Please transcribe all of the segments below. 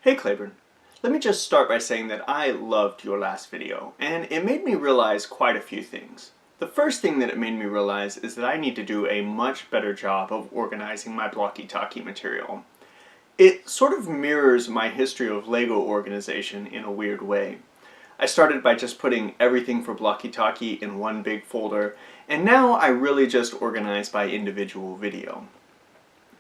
Hey Claiborne, let me just start by saying that I loved your last video, and it made me realize quite a few things. The first thing that it made me realize is that I need to do a much better job of organizing my blocky-talkie material. It sort of mirrors my history of Lego organization in a weird way. I started by just putting everything for blocky-talkie in one big folder, and now I really just organize by individual video.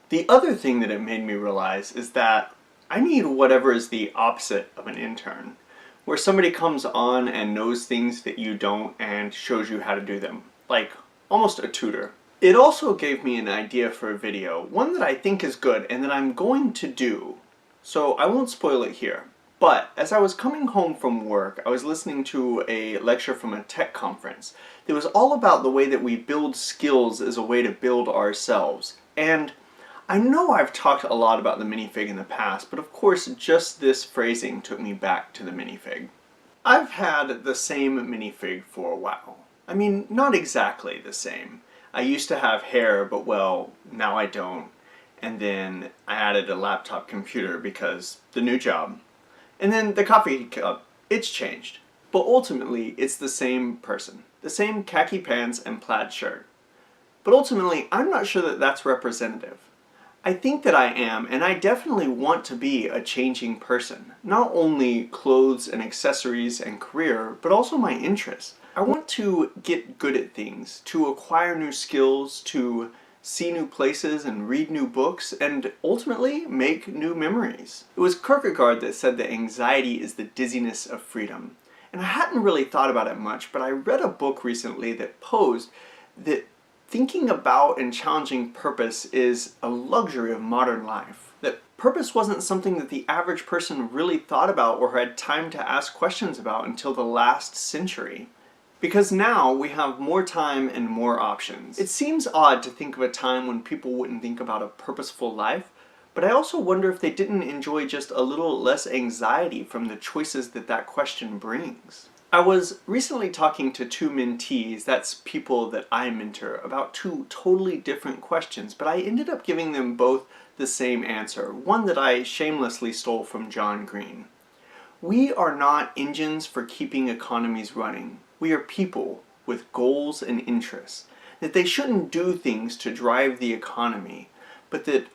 The other thing that it made me realize is that I need whatever is the opposite of an intern, where somebody comes on and knows things that you don't and shows you how to do them, like almost a tutor. It also gave me an idea for a video, one that I think is good and that I'm going to do, so I won't spoil it here. But as I was coming home from work, I was listening to a lecture from a tech conference that was all about the way that we build skills as a way to build ourselves. And I know I've talked a lot about the minifig in the past, but of course just this phrasing took me back to the minifig. I've had the same minifig for a while. I mean, not exactly the same. I used to have hair, but well, now I don't. And then I added a laptop computer because the new job. And then the coffee cup, it's changed. But ultimately, it's the same person. The same khaki pants and plaid shirt. But ultimately, I'm not sure that that's representative. I think that I am, and I definitely want to be a changing person. Not only clothes and accessories and career, but also my interests. I want to get good at things, to acquire new skills, to see new places and read new books, and ultimately make new memories. It was Kierkegaard that said that anxiety is the dizziness of freedom. And I hadn't really thought about it much, but I read a book recently that posed that thinking about and challenging purpose is a luxury of modern life. That purpose wasn't something that the average person really thought about or had time to ask questions about until the last century. Because now we have more time and more options. It seems odd to think of a time when people wouldn't think about a purposeful life, but I also wonder if they didn't enjoy just a little less anxiety from the choices that that question brings. I was recently talking to two mentees, that's people that I mentor, about two totally different questions, but I ended up giving them both the same answer, one that I shamelessly stole from John Green. We are not engines for keeping economies running. We are people with goals and interests. That they shouldn't do things to drive the economy, but that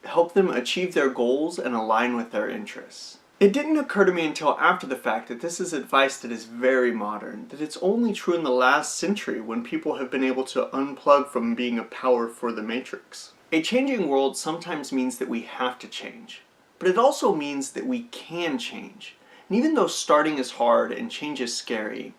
help them achieve their goals and align with their interests. It didn't occur to me until after the fact that this is advice that is very modern, that it's only true in the last century when people have been able to unplug from being a power for the matrix. A changing world sometimes means that we have to change, but it also means that we can change. And even though starting is hard and change is scary,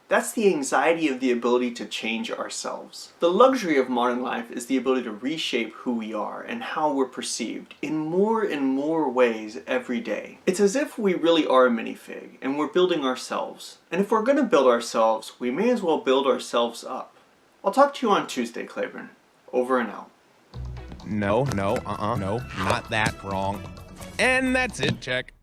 that's the anxiety of the ability to change ourselves. The luxury of modern life is the ability to reshape who we are and how we're perceived in more and more ways every day. It's as if we really are a minifig and we're building ourselves. And if we're going to build ourselves, we may as well build ourselves up. I'll talk to you on Tuesday, Claiborne. Over and out. No, not that, wrong. And that's it, check.